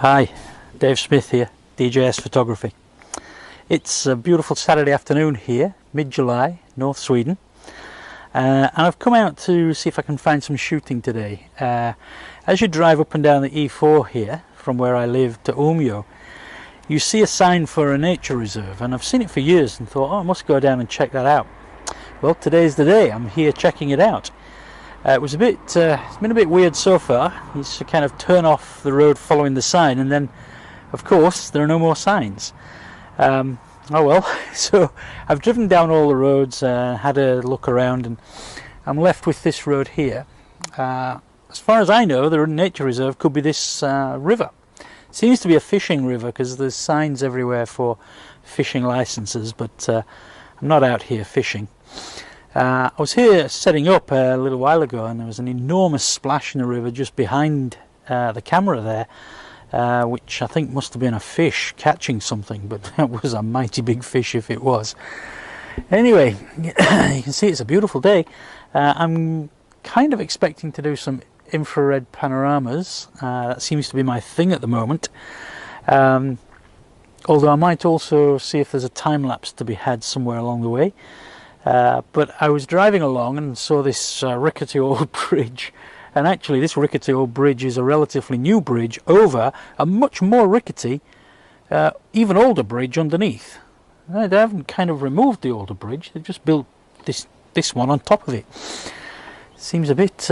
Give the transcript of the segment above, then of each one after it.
Hi, Dave Smith here, DJS Photography. It's a beautiful Saturday afternoon here, mid-July, North Sweden, and I've come out to see if I can find some shooting today. As you drive up and down the E4 here, from where I live to Umeå, you see a sign for a nature reserve, and I've seen it for years and thought, oh, I must go down and check that out. Well, today's the day. I'm here checking it out. It's been a bit weird so far. You just kind of turn off the road following the sign, and then, of course, there are no more signs. Oh well. So I've driven down all the roads, had a look around, and I'm left with this road here. As far as I know, the nature reserve could be this river. It seems to be a fishing river because there's signs everywhere for fishing licenses, but I'm not out here fishing. I was here setting up a little while ago, and there was an enormous splash in the river just behind the camera there, which I think must have been a fish catching something, but that was a mighty big fish if it was. Anyway, you can see it's a beautiful day. I'm kind of expecting to do some infrared panoramas. That seems to be my thing at the moment. Although I might also see if there's a time lapse to be had somewhere along the way. But I was driving along and saw this rickety old bridge, and actually this rickety old bridge is a relatively new bridge over a much more rickety, even older bridge underneath. They haven't kind of removed the older bridge, they've just built this one on top of it. Seems a bit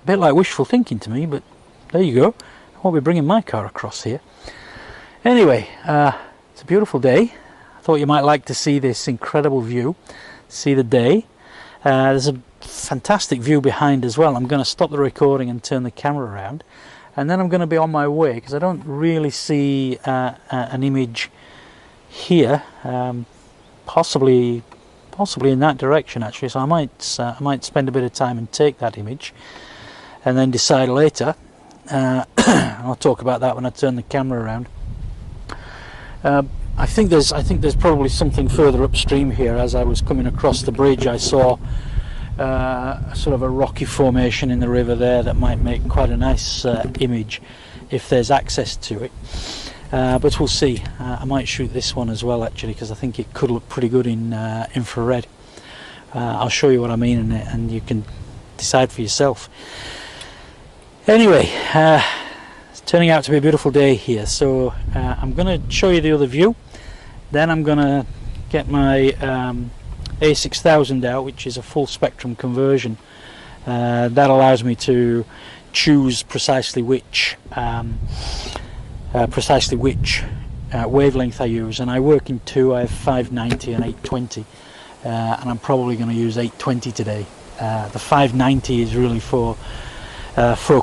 like wishful thinking to me, but there you go. I won't be bringing my car across here. Anyway, it's a beautiful day. I thought you might like to see this incredible view, see the day. There's a fantastic view behind as well. I'm going to stop the recording and turn the camera around, and then I'm going to be on my way because I don't really see an image here. Possibly in that direction actually. So I might spend a bit of time and take that image, and then decide later. I'll talk about that when I turn the camera around. I think there's probably something further upstream here. As I was coming across the bridge, I saw sort of a rocky formation in the river there that might make quite a nice image if there's access to it. But we'll see. I might shoot this one as well actually, because I think it could look pretty good in Infre Red. I'll show you what I mean, and you can decide for yourself. Anyway, it's turning out to be a beautiful day here, so I'm going to show you the other view. Then I'm going to get my A6000 out, which is a full spectrum conversion. That allows me to choose precisely which wavelength I use, and I work in two. I have 590 and 820, and I'm probably going to use 820 today. The 590 is really for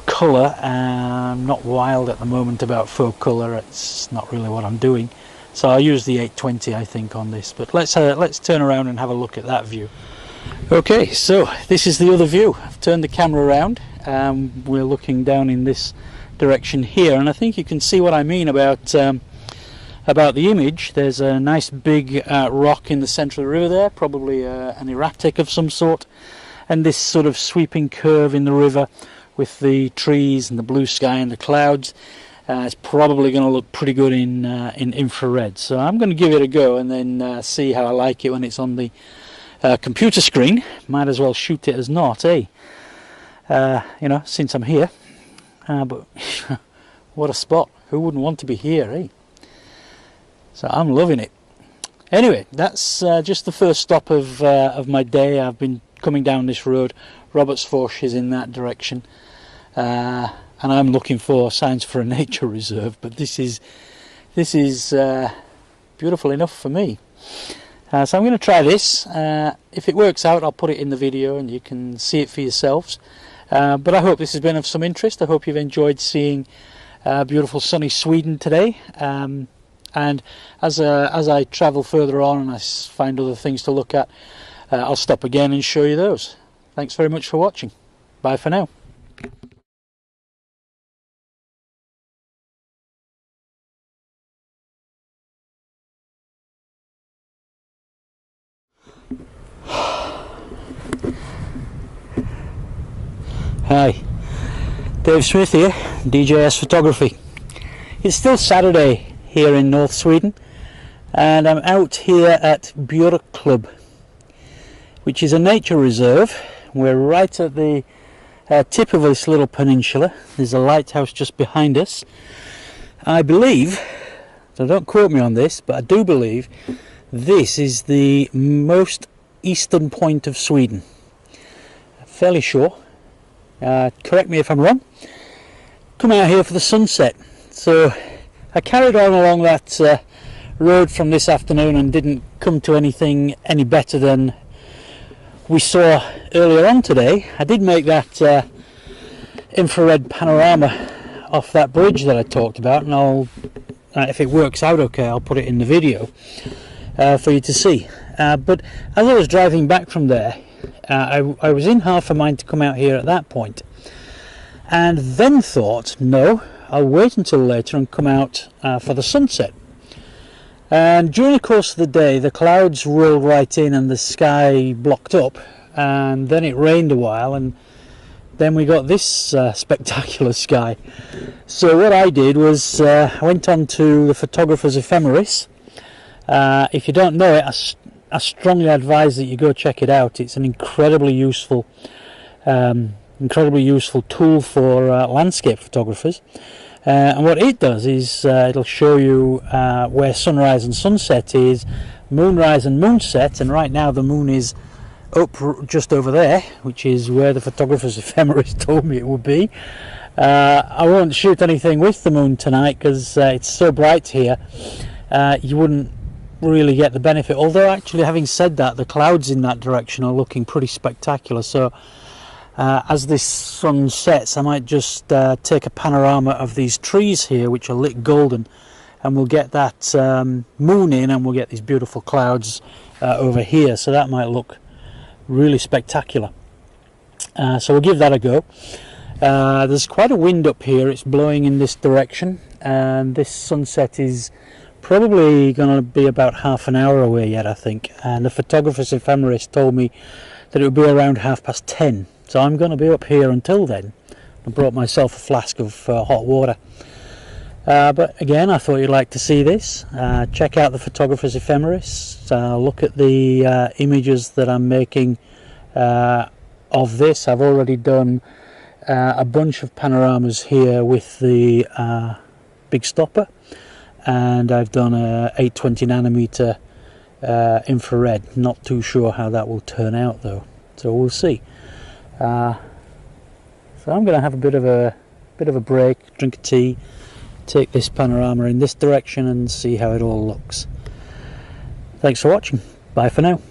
colour. I'm not wild at the moment about faux colour. It's not really what I'm doing. So I'll use the 820, I think, on this. But let's turn around and have a look at that view. Okay, so this is the other view. I've turned the camera around. We're looking down in this direction here, and I think you can see what I mean about the image. There's a nice big rock in the centre of the river there, probably an erratic of some sort, and this sort of sweeping curve in the river with the trees and the blue sky and the clouds. It's probably going to look pretty good in Infre Red, so I'm going to give it a go and then see how I like it when it's on the computer screen. Might as well shoot it as not, eh? You know, since I'm here. But what a spot! Who wouldn't want to be here, eh? So I'm loving it. Anyway, that's just the first stop of my day. I've been coming down this road. Robertsfors is in that direction. And I'm looking for signs for a nature reserve, but this is beautiful enough for me. So I'm going to try this. If it works out, I'll put it in the video and you can see it for yourselves. But I hope this has been of some interest. I hope you've enjoyed seeing beautiful sunny Sweden today. And as I travel further on and I find other things to look at, I'll stop again and show you those. Thanks very much for watching. Bye for now. Hi, Dave Smith here, DJS Photography. It's still Saturday here in North Sweden, and I'm out here at Bjuroklubb, which is a nature reserve. We're right at the tip of this little peninsula. There's a lighthouse just behind us. I believe, so don't quote me on this, but I do believe this is the most eastern point of Sweden. Fairly sure. Correct me if I'm wrong. Come out here for the sunset. So I carried on along that road from this afternoon and didn't come to anything any better than we saw earlier on today. I did make that infrared panorama off that bridge that I talked about, and I'll, if it works out okay, I'll put it in the video for you to see. But as I was driving back from there, I was in half a mind to come out here at that point, and then thought, no, I'll wait until later and come out for the sunset. And during the course of the day, the clouds rolled right in and the sky blocked up, and then it rained a while, and then we got this spectacular sky. So what I did was I went on to the photographer's ephemeris. If you don't know it, I strongly advise that you go check it out. It's an incredibly useful tool for landscape photographers. And what it does is it'll show you where sunrise and sunset is, moonrise and moonset, and right now the moon is up just over there, which is where the photographer's ephemeris told me it would be. I won't shoot anything with the moon tonight because it's so bright here, you wouldn't really get the benefit. Although actually, having said that, the clouds in that direction are looking pretty spectacular. So as this sun sets, I might just take a panorama of these trees here, which are lit golden, and we'll get that moon in, and we'll get these beautiful clouds over here. So that might look really spectacular. So we'll give that a go. There's quite a wind up here. It's blowing in this direction, and this sunset is probably going to be about half an hour away yet, I think. And the photographer's ephemeris told me that it would be around 10:30. So I'm going to be up here until then. I brought myself a flask of hot water. But again, I thought you'd like to see this. Check out the photographer's ephemeris. Look at the images that I'm making of this. I've already done a bunch of panoramas here with the big stopper, and I've done a 820 nanometer infrared. Not too sure how that will turn out though, so we'll see. So I'm going to have a bit of a break, drink a tea, take this panorama in this direction and see how it all looks. Thanks for watching. Bye for now.